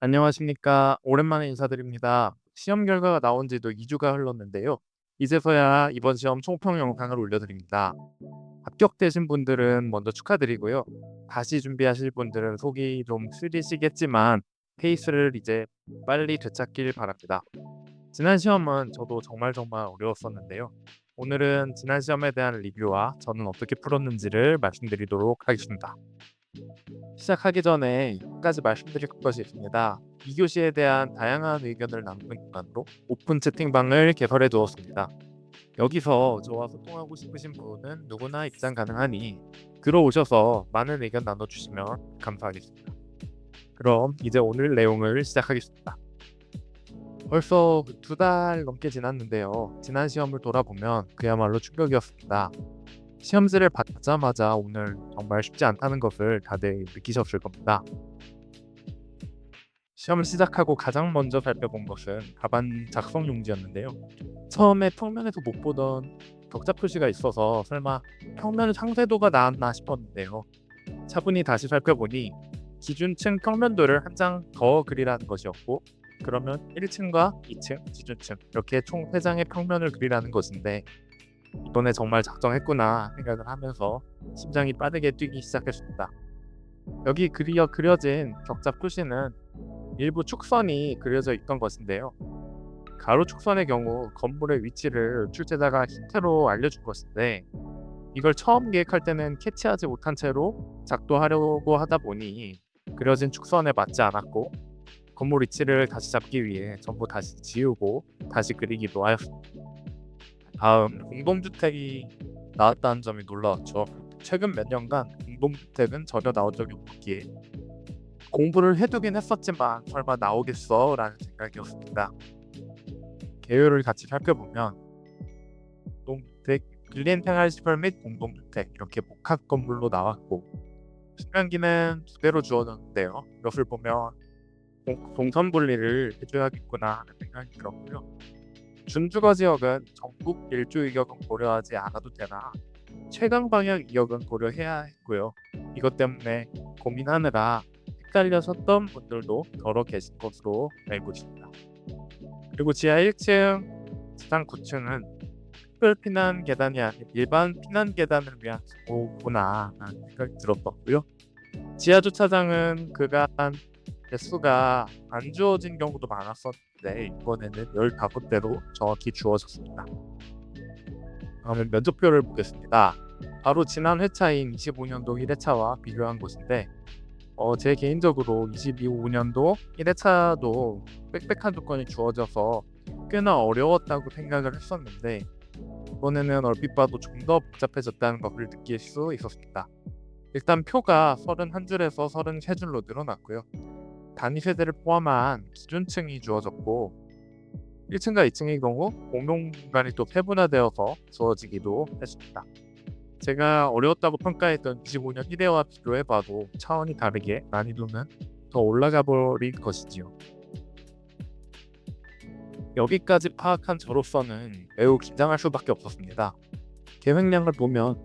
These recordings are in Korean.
안녕하십니까. 오랜만에 인사드립니다. 시험 결과가 나온 지도 2주가 흘렀는데요. 이제서야 이번 시험 총평 영상을 올려드립니다. 합격되신 분들은 먼저 축하드리고요. 다시 준비하실 분들은 속이 좀 쓰리시겠지만 페이스를 이제 빨리 되찾길 바랍니다. 지난 시험은 저도 정말 어려웠었는데요. 오늘은 지난 시험에 대한 리뷰와 저는 어떻게 풀었는지를 말씀드리도록 하겠습니다. 시작하기 전에 한 가지 말씀드릴 것이 있습니다. 2교시에 대한 다양한 의견을 나누는 공간으로 오픈 채팅방을 개설해 두었습니다. 여기서 저와 소통하고 싶으신 분은 누구나 입장 가능하니 들어오셔서 많은 의견 나눠주시면 감사하겠습니다. 그럼 이제 오늘 내용을 시작하겠습니다. 벌써 2달 넘게 지났는데요. 지난 시험을 돌아보면 그야말로 충격이었습니다. 시험지를 받자마자 오늘 정말 쉽지 않다는 것을 다들 느끼셨을 겁니다. 시험을 시작하고 가장 먼저 살펴본 것은 답안 작성 용지였는데요. 처음에 평면에서 못 보던 격자 표시가 있어서 설마 평면 상세도가 나왔나 싶었는데요. 차분히 다시 살펴보니 기준층 평면도를 한 장 더 그리라는 것이었고, 그러면 1층과 2층, 기준층 이렇게 총 3장의 평면을 그리라는 것인데, 이번에 정말 작정했구나 생각을 하면서 심장이 빠르게 뛰기 시작했습니다. 여기 그려진 격자 표시는 일부 축선이 그려져 있던 것인데요. 가로 축선의 경우 건물의 위치를 출제자가 힌트로 알려준 것인데, 이걸 처음 계획할 때는 캐치하지 못한 채로 작도하려고 하다 보니 그려진 축선에 맞지 않았고, 건물 위치를 다시 잡기 위해 전부 다시 지우고 다시 그리기도 하였습니다. 다음, 공동주택이 나왔다는 점이 놀라웠죠. 최근 몇 년간 공동주택은 전혀 나온 적이 없기에 공부를 해두긴 했었지만 설마 나오겠어? 라는 생각이었습니다. 개요를 같이 살펴보면 공동주택, 빌린생활시설 및 공동주택 이렇게 복합 건물로 나왔고, 수면기는 2대로 주어졌는데요. 이것을 보면 동선 분리를 해줘야겠구나 하는 생각이 들었고요. 준주거 지역은 전국 일조 이격은 고려하지 않아도 되나 최강 방역 이격은 고려해야 했고요. 이것 때문에 고민하느라 헷갈려섰던 분들도 더러 계신 것으로 알고 있습니다. 그리고 지하 1층, 지상 9층은 특별 피난 계단이 아닌 일반 피난 계단을 위한 기구구나 라는 생각이 들었었고요. 지하 주차장은 그간 개수가 안 주어진 경우도 많았었는데 이번에는 15대로 정확히 주어졌습니다. 다음은 면접표를 보겠습니다. 바로 지난 회차인 25년도 1회차와 비교한 것인데, 제 개인적으로 25년도 1회차도 빽빽한 조건이 주어져서 꽤나 어려웠다고 생각을 했었는데, 이번에는 얼핏 봐도 좀 더 복잡해졌다는 것을 느낄 수 있었습니다. 일단 표가 31줄에서 33줄로 늘어났고요. 단위 세대를 포함한 기준층이 주어졌고, 1층과 2층의 경우 공용 공간이 또 세분화되어서 주어지기도 했습니다. 제가 어려웠다고 평가했던 25년 1회와 비교해봐도 차원이 다르게 난이도는 더 올라가 버린 것이지요. 여기까지 파악한 저로서는 매우 긴장할 수밖에 없었습니다. 계획량을 보면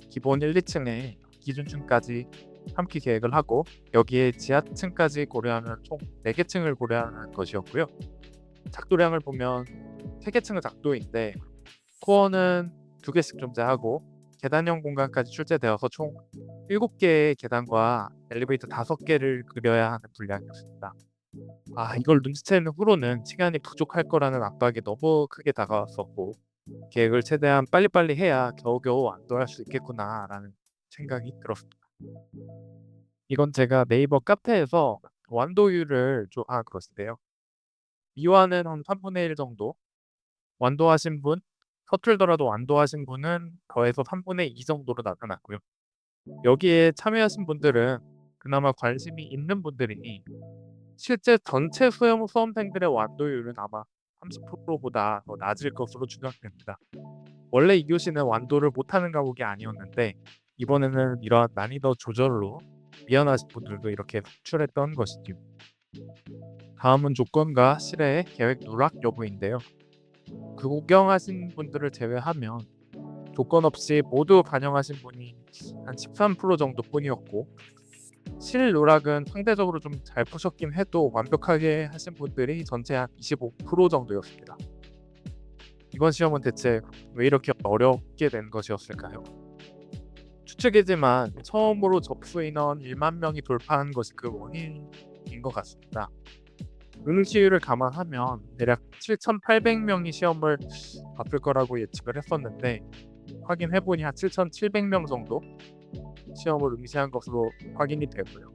기본 1, 2층에 기준층까지 함께 계획을 하고, 여기에 지하층까지 고려하면 총 4개 층을 고려하는 것이었고요. 작도량을 보면 3개 층은 작도인데 코어는 2개씩 존재하고 계단형 공간까지 출제되어서 총 7개의 계단과 엘리베이터 5개를 그려야 하는 분량이었습니다. 이걸 눈치채는 후로는 시간이 부족할 거라는 압박이 너무 크게 다가왔었고, 계획을 최대한 빨리빨리 해야 겨우겨우 완도할 수 있겠구나라는 생각이 들었습니다. 이건 제가 네이버 카페에서 완도율을 것인데요. 미화는 한 3분의 1 정도, 완도하신 분, 서툴더라도 완도하신 분은 더해서 3분의 2 정도로 나타났고요. 여기에 참여하신 분들은 그나마 관심이 있는 분들이니 실제 전체 수험생들의 완도율은 아마 30%보다 더 낮을 것으로 추정됩니다. 원래 이 교시는 완도를 못하는 과목이 아니었는데, 이번에는 이러한 난이도 조절로 미연하신 분들도 이렇게 속출했던 것이죠. 다음은 조건과 실외의 계획 누락 여부인데요. 그 구경하신 분들을 제외하면 조건 없이 모두 반영하신 분이 한 13% 정도뿐이었고, 실누락은 상대적으로 좀 잘 푸셨긴 해도 완벽하게 하신 분들이 전체 한 25% 정도였습니다. 이번 시험은 대체 왜 이렇게 어렵게 된 것이었을까요? 추측이지만 처음으로 접수 인원 1만 명이 돌파한 것이 그 원인인 것 같습니다. 응시율을 감안하면 대략 7,800명이 시험을 봤을 거라고 예측을 했었는데 확인해보니 한 7,700명 정도 시험을 응시한 것으로 확인이 되고요.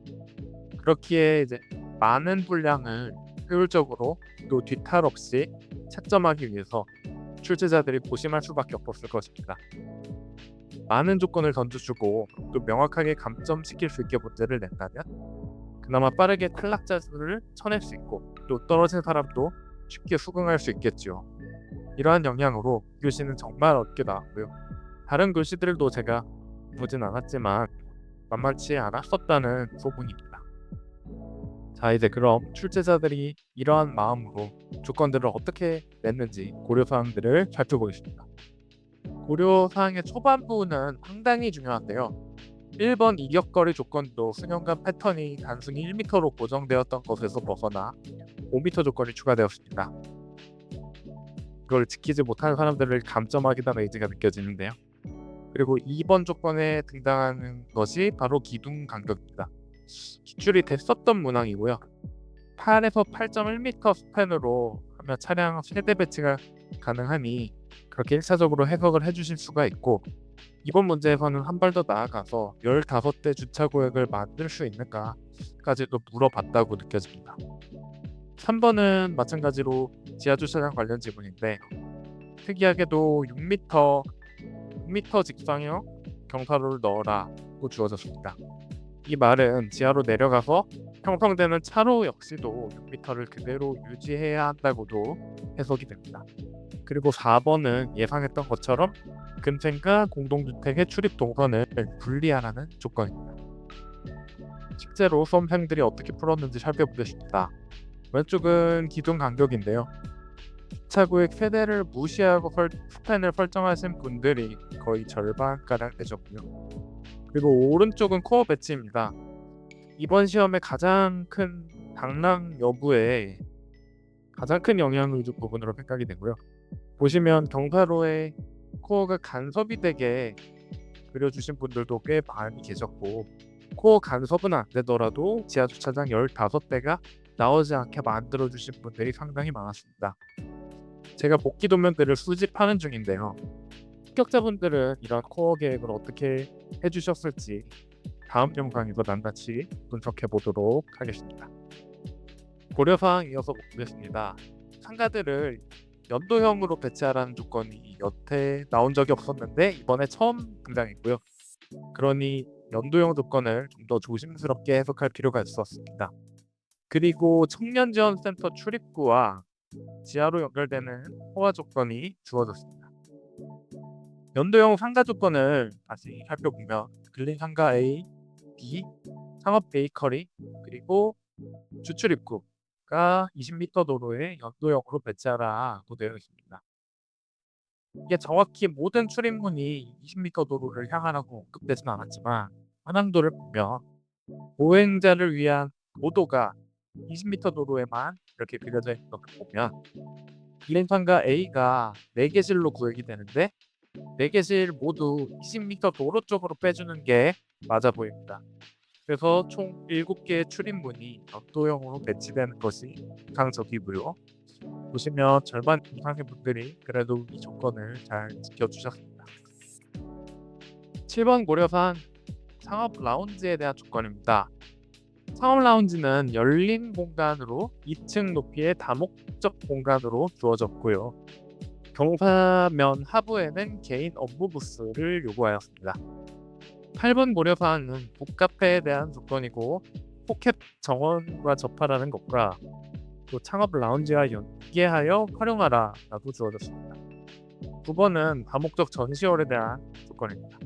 그렇기에 이제 많은 분량을 효율적으로 또 뒤탈 없이 채점하기 위해서 출제자들이 고심할 수밖에 없었을 것입니다. 많은 조건을 던져주고 또 명확하게 감점시킬 수 있게 문제를 낸다면 그나마 빠르게 탈락자 수를 쳐낼 수 있고 또 떨어진 사람도 쉽게 수긍할 수 있겠지요. 이러한 영향으로 교시는 정말 어렵게 나왔고요. 다른 교시들도 제가 보진 않았지만 만만치 않았었다는 소문입니다. 자, 이제 그럼 출제자들이 이러한 마음으로 조건들을 어떻게 냈는지 고려사항들을 살펴보겠습니다. 고려사항의 초반부는 상당히 중요한데요. 1번 이격거리 조건도 수년간 패턴이 단순히 1m로 고정되었던 것에서 벗어나 5m 조건이 추가되었습니다. 이걸 지키지 못하는 사람들을 감점하기다 의지가 느껴지는데요. 그리고 2번 조건에 등장하는 것이 바로 기둥 간격입니다. 기출이 됐었던 문항이고요. 8에서 8.1m 스팬으로 하면 차량 세대 배치가 가능하니 그렇게 1차적으로 해석을 해주실 수가 있고 이번 문제에서는 한 발 더 나아가서 15대 주차 구역을 만들 수 있는가까지도 물어봤다고 느껴집니다. 3번은 마찬가지로 지하주차장 관련 지문인데 특이하게도 6m 직선형 경사로를 넣어라고 주어졌습니다. 이 말은 지하로 내려가서 형성되는 차로 역시도 6m를 그대로 유지해야 한다고도 해석이 됩니다. 그리고 4번은 예상했던 것처럼 금생과 공동주택의 출입 동선을 분리하라는 조건입니다. 실제로 수험생들이 어떻게 풀었는지 살펴보겠습니다. 왼쪽은 기둥 간격인데요. 주차구역 세대를 무시하고 스팬을 설정하신 분들이 거의 절반가량 되셨고요. 그리고 오른쪽은 코어 배치입니다. 이번 시험의 가장 큰 당락 여부에 가장 큰 영향을 준 부분으로 생각이 되고요. 보시면 경사로에 코어가 간섭이 되게 그려주신 분들도 꽤 많이 계셨고 코어 간섭은 안 되더라도 지하주차장 15대가 나오지 않게 만들어주신 분들이 상당히 많았습니다. 제가 복귀 도면들을 수집하는 중인데요. 합격자분들은 이런 코어 계획을 어떻게 해주셨을지 다음 영상에서 낱낱이 분석해 보도록 하겠습니다. 고려사항 이어서 보겠습니다. 상가들을 연도형으로 배치하라는 조건이 여태 나온 적이 없었는데 이번에 처음 등장했고요. 그러니 연도형 조건을 좀 더 조심스럽게 해석할 필요가 있었습니다. 그리고 청년지원센터 출입구와 지하로 연결되는 호화 조건이 주어졌습니다. 연도형 상가 조건을 다시 살펴보면 근린 상가 A, B, 상업 베이커리 그리고 주출입구가 20m 도로에 연도형으로 배치하라고 되어 있습니다. 이게 정확히 모든 출입문이 20m 도로를 향하라고 언급되진 않았지만 한항도를 보면 보행자를 위한 도도가 20m 도로에만 이렇게 그려져 있는 것을 보면 근린 상가 A가 4개실로 구역이 되는데 4개실 모두 20m 도로 쪽으로 빼주는 게 맞아 보입니다. 그래서 총 7개의 출입문이 연도형으로 배치되는 것이 이상적이고요. 보시면 절반 이상의 분들이 그래도 이 조건을 잘 지켜주셨습니다. 7번 고려사항 상업 라운지에 대한 조건입니다. 상업 라운지는 열린 공간으로 2층 높이의 다목적 공간으로 주어졌고요. 경사면 하부에는 개인 업무 부스를 요구하였습니다. 8번 고려사항은 북카페에 대한 조건이고 포켓 정원과 접하라는 것과 또 창업 라운지와 연계하여 활용하라 라고 주어졌습니다. 9번은 다목적 전시홀에 대한 조건입니다.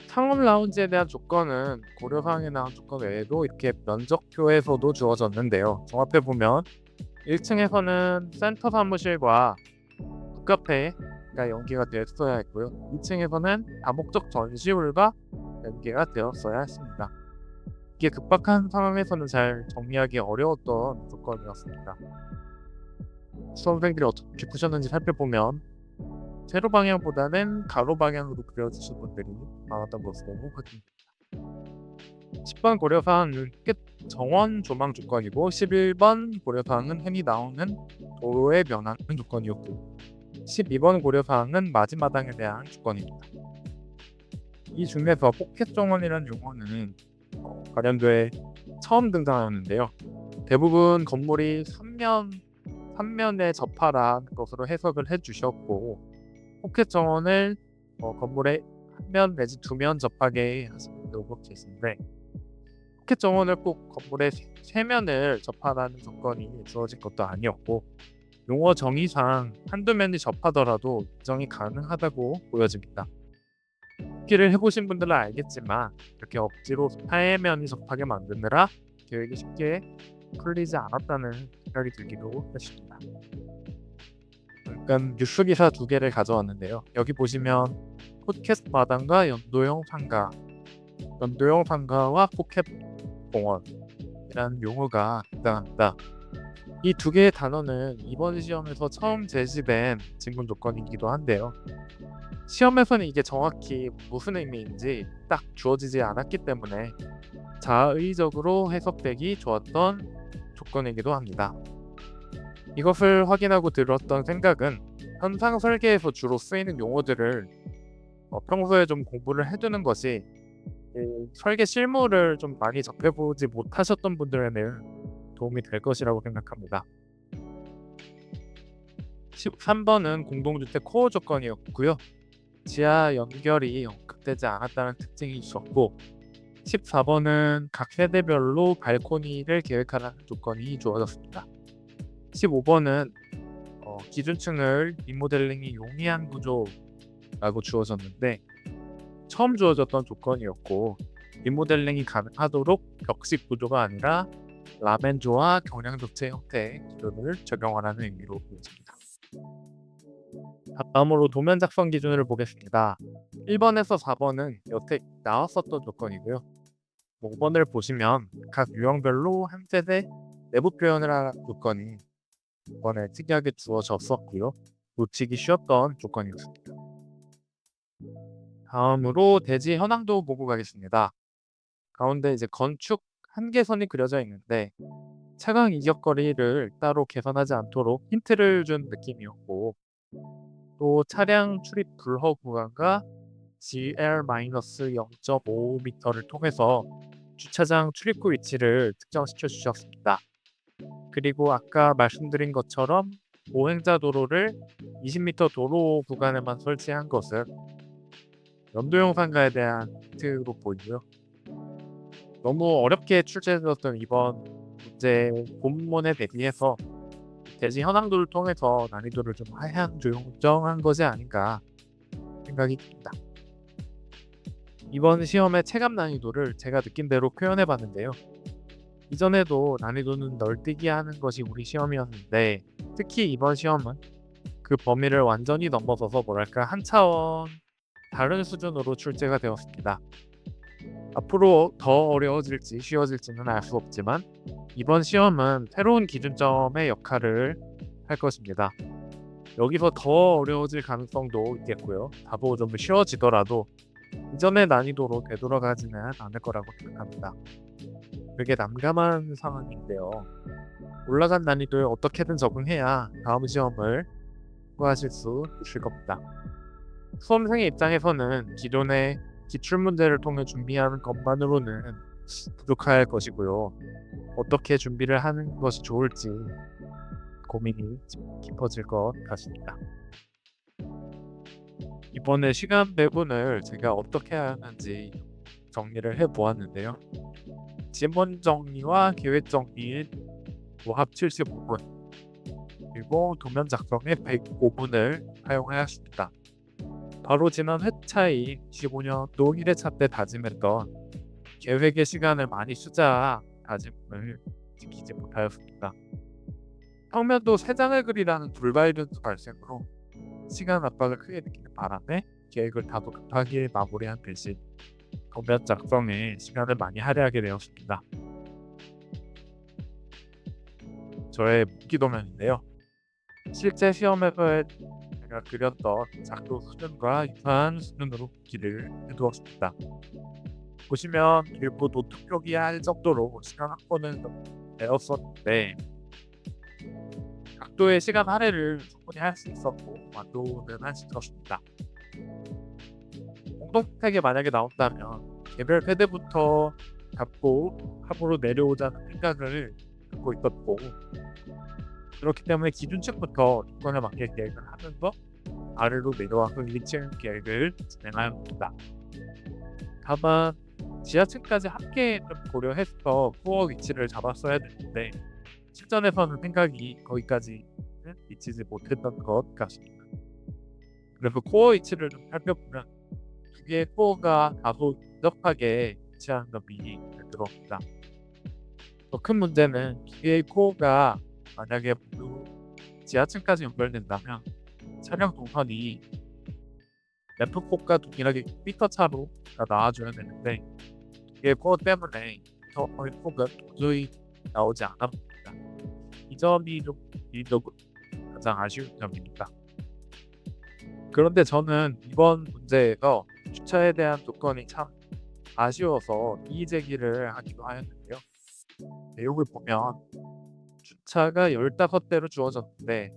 창업 라운지에 대한 조건은 고려사항에 나온 조건 외에도 이렇게 면적표에서도 주어졌는데요. 종합해보면 1층에서는 센터 사무실과 북카페가 연계가 되어 있어야 했고요. 2층에서는 다목적 전시홀과 연계가 되었어야 했습니다. 이게 급박한 상황에서는 잘 정리하기 어려웠던 조건이었습니다. 수험생들이 어떻게 푸셨는지 살펴보면 세로 방향보다는 가로 방향으로 그려주신 분들이 많았던 것으로 확인됩니다. 10번 고려사항은 끝 정원 조망 조건이고 11번 고려사항은 흔히 나오는 도로의 면한 조건이었고 12번 고려사항은 마지마당에 대한 조건입니다. 이 중에서 포켓 정원이라는 용어는 관련도에 처음 등장하였는데요. 대부분 건물이 3면에 접하라는 것으로 해석을 해주셨고 포켓 정원을 건물의 한 면 내지 2면 접하게 하시도록 계신데 포켓 정원을 꼭 건물의 3면을 접하라는 조건이 주어진 것도 아니었고 용어 정의상 한두 면이 접하더라도 인정이 가능하다고 보여집니다. 뽑기를 해보신 분들은 알겠지만 이렇게 억지로 4면이 접하게 만드느라 계획이 쉽게 풀리지 않았다는 생각이 들기도 했습니다. 잠깐 뉴스 기사 2개를 가져왔는데요. 여기 보시면 포켓 마당과 연도형 상가와 포켓 공원이라는 용어가 등장합니다. 이 2개의 단어는 이번 시험에서 처음 제시된 질문 조건이기도 한데요. 시험에서는 이게 정확히 무슨 의미인지 딱 주어지지 않았기 때문에 자의적으로 해석되기 좋았던 조건이기도 합니다. 이것을 확인하고 들었던 생각은 현상 설계에서 주로 쓰이는 용어들을 평소에 좀 공부를 해두는 것이 설계 실무를 좀 많이 접해보지 못하셨던 분들에는 도움이 될 것이라고 생각합니다. 13번은 공동주택 코어 조건이었고요. 지하 연결이 언급되지 않았다는 특징이 있었고 14번은 각 세대별로 발코니를 계획하라는 조건이 주어졌습니다. 15번은 기준층을 리모델링이 용이한 구조라고 주어졌는데 처음 주어졌던 조건이었고 리모델링이 가능하도록 벽식 구조가 아니라 라멘조와 경량도체 형태의 기준을 적용하라는 의미로 보여집니다. 다음으로 도면 작성 기준을 보겠습니다. 1번에서 4번은 여태 나왔었던 조건이고요. 5번을 보시면 각 유형별로 한 세대 내부 표현을 하는 조건이 이번에 특이하게 주어졌었고요. 놓치기 쉬웠던 조건이었습니다. 다음으로 대지 현황도 보고 가겠습니다. 가운데 이제 건축 한계선이 그려져 있는데 차강 이격거리를 따로 계산하지 않도록 힌트를 준 느낌이었고 또 차량 출입 불허 구간과 GL-0.5m를 통해서 주차장 출입구 위치를 특정시켜 주셨습니다. 그리고 아까 말씀드린 것처럼 보행자 도로를 20m 도로 구간에만 설치한 것은 연도형 상가에 대한 힌트로 보이고요. 너무 어렵게 출제되었던 이번 문제 본문에 대비해서 대지 현황도를 통해서 난이도를 좀 하향 조정한 것이 아닌가 생각이 듭니다. 이번 시험의 체감 난이도를 제가 느낀 대로 표현해 봤는데요. 이전에도 난이도는 널뛰기 하는 것이 우리 시험이었는데 특히 이번 시험은 그 범위를 완전히 넘어서서 뭐랄까 한 차원 다른 수준으로 출제가 되었습니다. 앞으로 더 어려워질지 쉬워질지는 알 수 없지만 이번 시험은 새로운 기준점의 역할을 할 것입니다. 여기서 더 어려워질 가능성도 있겠고요. 다소 좀 쉬워지더라도 이전의 난이도로 되돌아가지는 않을 거라고 생각합니다. 되게 난감한 상황인데요. 올라간 난이도에 어떻게든 적응해야 다음 시험을 통과하실 수 있을 겁니다. 수험생의 입장에서는 기존의 기출문제를 통해 준비하는 것만으로는 부족할 것이고요. 어떻게 준비를 하는 것이 좋을지 고민이 깊어질 것 같습니다. 이번에 시간 배분을 제가 어떻게 해야 하는지 정리를 해보았는데요. 지문 정리와 계획 정리인 합 75분 그리고 도면 작성에 105분을 사용하였습니다. 바로 지난 회차인 25년도 1회차 때 다짐했던 계획의 시간을 많이 쓰자 다짐을 지키지 못하였습니다. 평면도 3장을 그리라는 불발 변수 발생으로 시간 압박을 크게 느끼는 바람에 계획을 다소 급하게 마무리한 대신 도면 작성에 시간을 많이 할애하게 되었습니다. 저의 무기도면인데요. 실제 시험에서 제가 그렸던 작도 수준과 유사한 수준으로 무기를 해두었습니다. 보시면 길고 노트 표기할 정도로 시간 확보는 되었었는데 각도의 시간 할애를 충분히 할 수 있었고 완도는 할 수 있었습니다. 공동택에 만약에 나온다면 개별 패드부터 잡고 합으로 내려오자는 생각을 갖고 있었고 그렇기 때문에 기준층부터 조건에 맞게 계획을 하면서 아래로 내려와서 1층 계획을 진행하였습니다. 다만 지하층까지 함께 좀 고려해서 코어 위치를 잡았어야 됐는데 실전에서는 생각이 거기까지는 미치지 못했던 것 같습니다. 그래서 코어 위치를 좀 살펴보면 두 개의 코어가 다소 근접하게 위치하는 점이 들어옵니다. 더 큰 문제는 두 개의 코어가 만약에 모두 지하층까지 연결된다면 차량 동선이 램프폭과 동일하게 6m 차로 나와줘야 되는데 이게 코어 때문에 저의 폭은 도저히 나오지 않아 봅니다. 이 점이 좀 개인적으로 가장 아쉬운 점입니다. 그런데 저는 이번 문제에서 주차에 대한 조건이 참 아쉬워서 이의 제기를 하기도 하였는데요. 내용을 보면 주차가 15대로 주어졌는데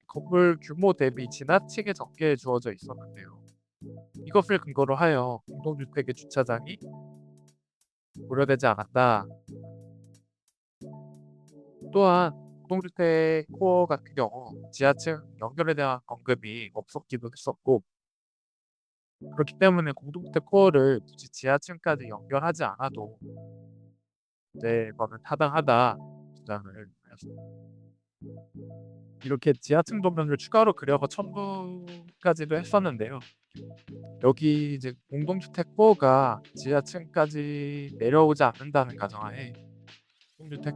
건물 규모 대비 지나치게 적게 주어져 있었는데요. 이것을 근거로 하여 공동주택의 주차장이 고려되지 않았다. 또한 공동주택 코어 같은 경우 지하층 연결에 대한 언급이 없었기도 했었고 그렇기 때문에 공동주택 코어를 굳이 지하층까지 연결하지 않아도 이거는 타당하다 주장을 하였습니다. 이렇게 지하층 도면을 추가로 그려서 첨부까지도 했었는데요. 여기 이제 공동주택 코어가 지하층까지 내려오지 않는다는 가정하에 공동주택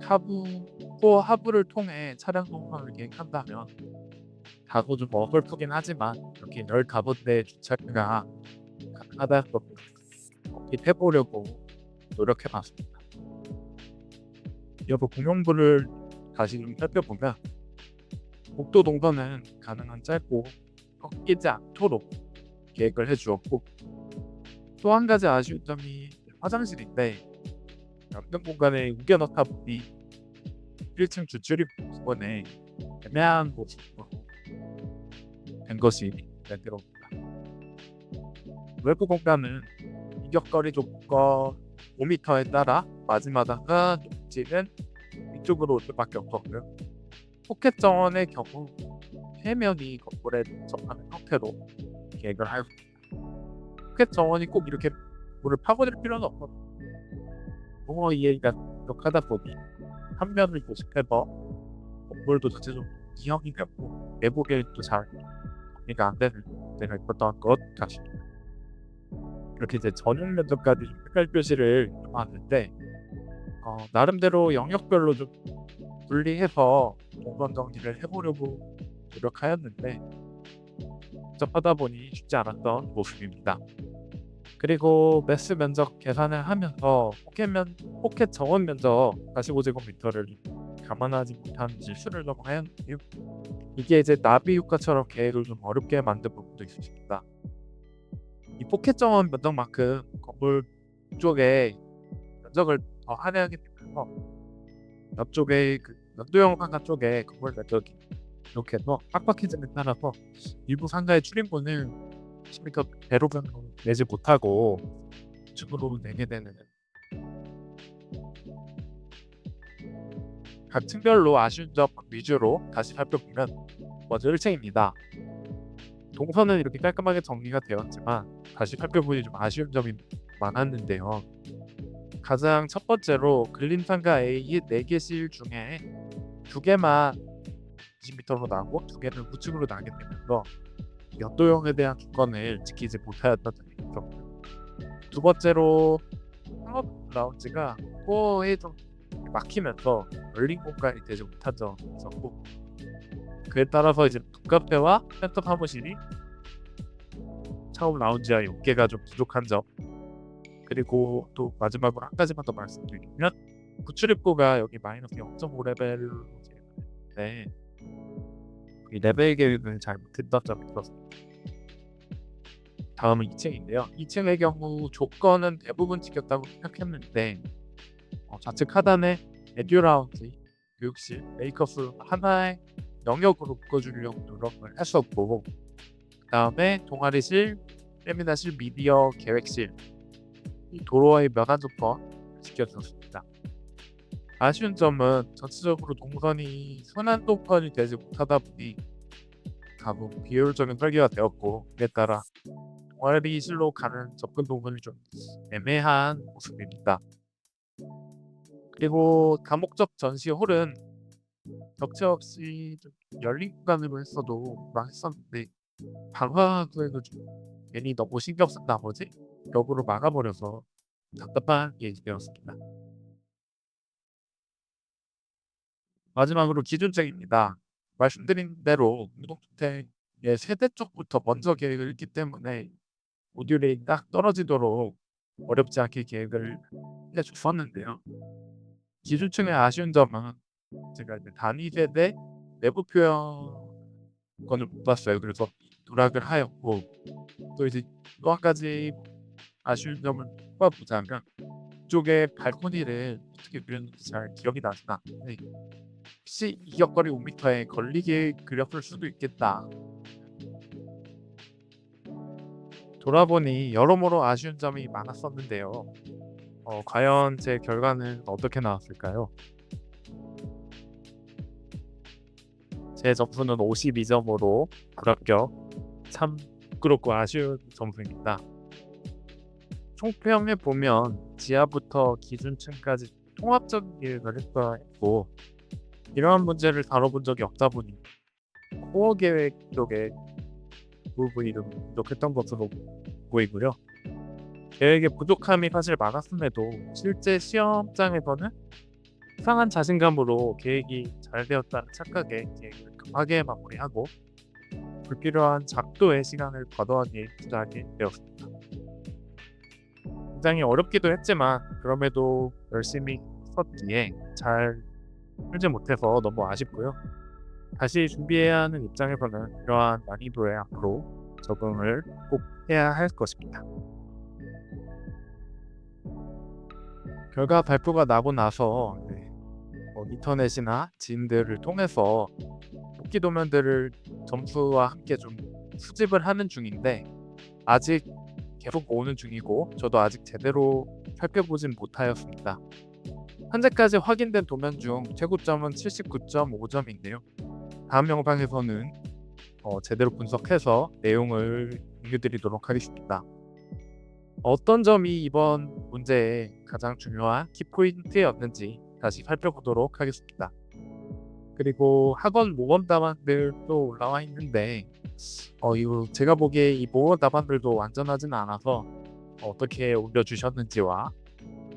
코어 하부를 통해 차량 동선을 계획한다면 다소 좀 어설프긴 하지만 이렇게 15대 주차가 가능하다는 것을 해보려고 노력해봤습니다. 이어서 공용부를 다시 좀 살펴보면 복도 동선은 가능한 짧고 꺾이지 않도록 계획을 해주었고 또 한 가지 아쉬운 점이 화장실인데 연등 공간에 우겨 넣다 보니 1층 주출입 부분에 애매한 모습으로 된 것이 들어옵니다. 외부 공간은 이격거리 조건 5m에 따라 마지막에 높이는 위쪽으로 올 수밖에 없었고요. 포켓 정원의 경우 해면이 건물에 접하는 형태로 계획을 하였습니다. 포켓 정원이 꼭 이렇게 물을 파고들 필요는 없거든요. 공허 이해가 부족하다 보니 한 면을 고집해서 건물도 전체적으로 기형이 되고 내부 계획도 잘 정리가 안 되는 문제가 있었던 것 같습니다. 이렇게 이제 전용 면적까지 좀 색깔 표시를 해봤는데 나름대로 영역별로 좀 분리해서 동선 정리를 해보려고 노력하였는데 복잡하다 보니 쉽지 않았던 모습입니다. 그리고 매스 면적 계산을 하면서 포켓 정원 면적 45제곱미터를 감안하지 못한 실수를 좀 하였는데요. 이게 이제 나비 효과처럼 계획을 좀 어렵게 만든 부분도 있습니다. 이 포켓 정원 면적만큼 건물 쪽에 면적을 더 할애하게 되면서 옆쪽에 그 연도형 상가 쪽에 건물 면적이 이렇게 해서 빡빡해짐에 따라서 일부 상가의 출입문을 10m 대로변으로 내지 못하고 우측으로 내게 되는 각 층별로 아쉬운 점 위주로 다시 살펴보면 먼저 1층입니다. 동선은 이렇게 깔끔하게 정리가 되었지만 다시 살펴보니 좀 아쉬운 점이 많았는데요. 가장 첫 번째로 근린상가 A의 4개실 중에 2개만 20m로 나고 2개는 우측으로 나게 되면서 연도형에 대한 조건을 지키지 못하였던 점이 있었고 두 번째로 상업 라운지가 코어에 좀 막히면서 열린 공간이 되지 못한 점이 있었고 그에 따라서 이제 북카페와 센터 사무실이 창업 라운지와 연계가 좀 부족한 점 그리고 또 마지막으로 한 가지만 더 말씀드리면 구출입구가 여기 마이너스 0.5 레벨로 되는데 이 레벨 계획을 잘 못했던 점이 들었습니다. 다음은 2층인데요. 2층의 경우 조건은 대부분 지켰다고 생각했는데 좌측 하단에 에듀라운지, 교육실, 메이크업을 하나의 영역으로 묶어주려고 노력을 했었고 그 다음에 동아리실, 세미나실, 미디어 계획실, 이 도로와의 면안조건 지켜줬습니다. 아쉬운 점은 전체적으로 동선이 순환동선이 되지 못하다 보니 다소 비효율적인 설계가 되었고 그에 따라 동아리실로 가는 접근 동선이 좀 애매한 모습입니다. 그리고 다목적 전시홀은 격체 없이 좀 열린 공간으로 했어도 망했었는데 방화구에도 좀 괜히 너무 신경 쓴 나머지 벽으로 막아버려서 답답한 얘기였습니다. 마지막으로 기준책입니다. 말씀드린 대로 공동주택의 세대 쪽부터 먼저 계획을 했기 때문에 모듈이 딱 떨어지도록 어렵지 않게 계획을 해줬었는데요. 기준층의 아쉬운 점은 제가 이제 단위 세대 내부 표현권을 못 봤어요. 그래서 누락을 하였고 또 이제 또 한 가지 아쉬운 점을 꼽아보자면 이쪽에 발코니를 어떻게 그렸는지 잘 기억이 나진 않는데 혹시 이격거리 5m에 걸리게 그렸을 수도 있겠다. 돌아보니 여러모로 아쉬운 점이 많았었는데요. 과연 제 결과는 어떻게 나왔을까요? 제 점수는 52점으로 불합격. 참 부끄럽고 아쉬운 점수입니다. 총평해 보면 지하부터 기준층까지 통합적인 계획을 했어야 했고 이러한 문제를 다뤄본 적이 없다 보니 코어 계획 쪽에 부분이 좀 부족했던 것으로 보이고요. 계획의 부족함이 사실 많았음에도 실제 시험장에서는 이상한 자신감으로 계획이 잘 되었다는 착각에 계획을 급하게 마무리하고 불필요한 작도의 시간을 과도하게 투자하게 되었습니다. 굉장히 어렵기도 했지만 그럼에도 열심히 썼기에 잘 풀지 못해서 너무 아쉽고요. 다시 준비해야 하는 입장에서는 이러한 난이도에 앞으로 적응을 꼭 해야 할 것입니다. 결과 발표가 나고 나서 인터넷이나 지인들을 통해서 복귀 도면들을 점수와 함께 좀 수집을 하는 중인데 아직 계속 모으는 중이고 저도 아직 제대로 살펴보진 못하였습니다. 현재까지 확인된 도면 중 최고점은 79.5점인데요. 다음 영상에서는 제대로 분석해서 내용을 공유드리도록 하겠습니다. 어떤 점이 이번 문제의 가장 중요한 키포인트였는지 다시 살펴보도록 하겠습니다. 그리고 학원 모범 답안들도 올라와 있는데 제가 보기에 이 모범 답안들도 완전하진 않아서 어떻게 올려주셨는지와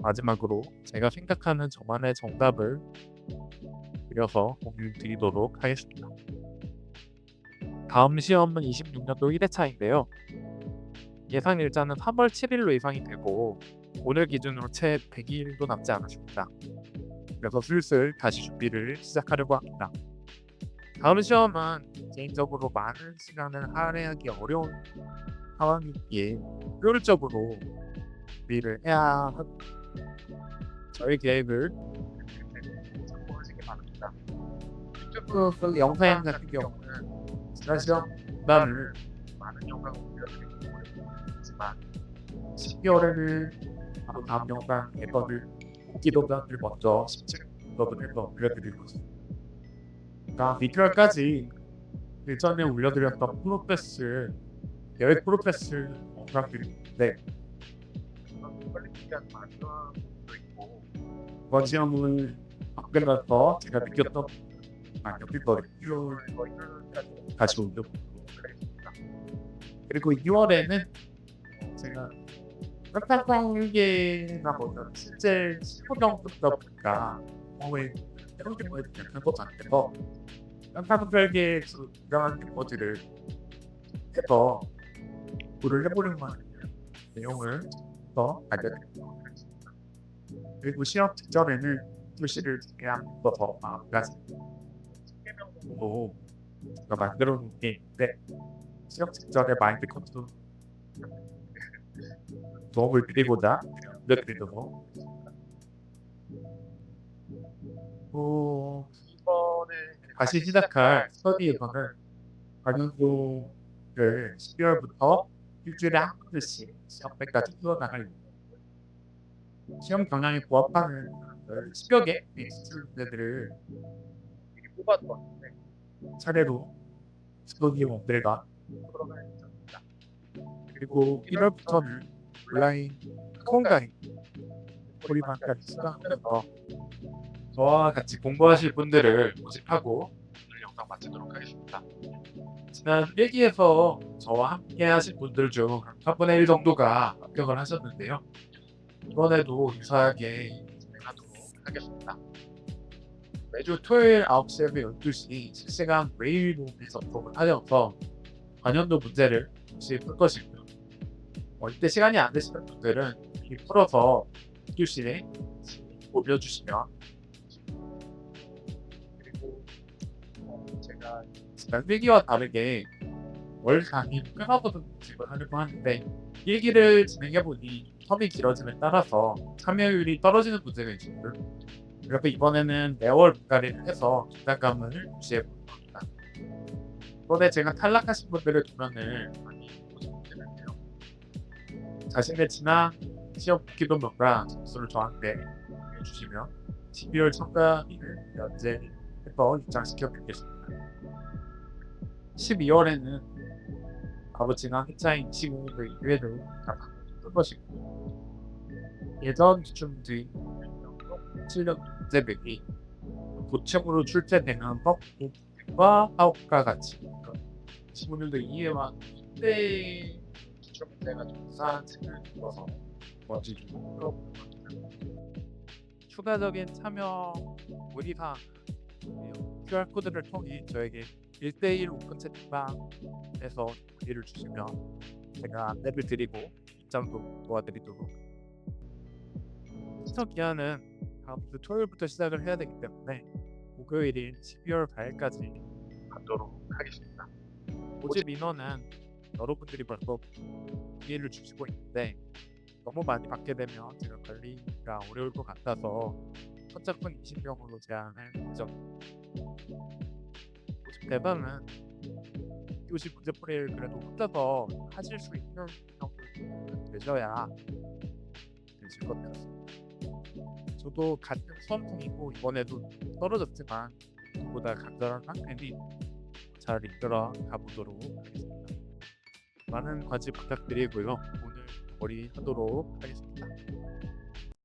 마지막으로 제가 생각하는 저만의 정답을 그려서 공유 드리도록 하겠습니다. 다음 시험은 26년도 1회차인데요. 예상 일자는 3월 7일로 예상이 되고 오늘 기준으로 채 100일도 남지 않았습니다. 그래서 슬슬 다시 준비를 시작하려고 합니다. 다음 시험은 개인적으로 많은 시간을 할애하기 어려운 상황이기에 효율적으로 준비를 해야 합니다. 저희 계획을 참고하시기 바랍니다. 유튜브 영상 같은 경우는 지난 시험단을 많은 영상을 올려드리고 있지만 12월에는 바로 다음 영상 앨범을 복귀 동작을 먼저 10층 부분을 더 올려드리고 있습니다. 그러니까 2개월까지 일전에 올려드렸던 프로페스 계획 프로페스 영상들인데 퀄리티가 많아도 있고 이번 시험을 끝나서 제가 느꼈던 여기서 1월까지 다시 올려보도록 하겠습니다. 그리고 2월에는 제가 설계나 뭐 실제 실무경부터 보니까 새로운 경우에 약간 것 같아서 설계 유명한 경우들을 해서 공부를 해보려고 하는 내용을 더 알려드리도록 하겠습니다. 그리고 시험 직전에는 교실을 진행하면서 가지 설명 정도 제가 만들어 놓은 게 있는데 시험 직전에 마인드 컨트롤 도움을 드리고자 알려드리도록 하겠습니다. 이번에 다시 시작할 스터디에서는 강연도를 12월부터 일주일에 한 번씩 시험때까지 풀어나갈 예정이고요. 시험 경향에 부합하는 10여 개의 기출 문제들을 미리 뽑아두었는데 차례로 스터디원들과 풀어갈 예정입니다. 그리고 1월부터는 온라인 학원 강의 우리만까지 수강하면서 저와 같이 공부하실 분들을 모집하고 오늘 영상 마치도록 하겠습니다. 지난 1기에서 저와 함께 하실 분들 중 3분의 1 정도가 합격을 하셨는데요. 이번에도 유사하게 진행하도록 하겠습니다. 매주 토요일 9시에서 12시 실시간 메일로 접속을 하셔서 관련도 문제를 혹시 풀 것이고요. 이때 시간이 안 되시는 분들은 미리 풀어서 교실에 올려주시면, 그리고 제가 지난 1기와 다르게 월 강의 끊어서 진행을 하려고 하는데 1기를 진행해보니 텀이 길어짐에 따라서 참여율이 떨어지는 문제가 있습니다. 그래서 이번에는 매월 분갈이를 해서 긴장감을 유지해보는 겁니다. 이번에 제가 탈락하신 분들의 도면을 많이 보시면 되는데요. 자신의 지난 시험 기록명과 점수를 저한테 해주시면 12월 참가비를 면제해서 입장시켜 드리겠습니다. 12월에는 바로 지난 회차인 시공부 이외에도 다 바꿀 것이고, 예전 기출문제인 7년 문제백이 고층으로 출제되는 법과 사업과 같이 친구들도 이해와 그때 기출 문제가 좀 유사한 책을 읽어서 먼저 좀 풀어보는 추가적인 참여 문의사항 QR코드를 통해 저에게 1대1 오픈 채팅방에서 문의를 주시면 제가 안내를 드리고 입장도 도와드리도록. 시청 기한은 다음 주 토요일부터 시작을 해야 되기 때문에 목요일인 12월 4일까지 받도록 하겠습니다. 모집 인원은 여러분들이 벌써 기회를 주시고 있는데 너무 많이 받게 되면 제가 관리가 어려울 것 같아서 선착순 20명으로 제한할 예정입니다. 모집 대상은 교시 문제풀이를 그래도 혼자서 하실 수 있는 정도 되셔야 되실 것 같습니다. 저도 같은 수험생이고 이번에도 떨어졌지만 저보다 간절한 상태니 잘 이끌어 가보도록 하겠습니다. 많은 관심 부탁드리고요. 오늘 머리 하도록 하겠습니다.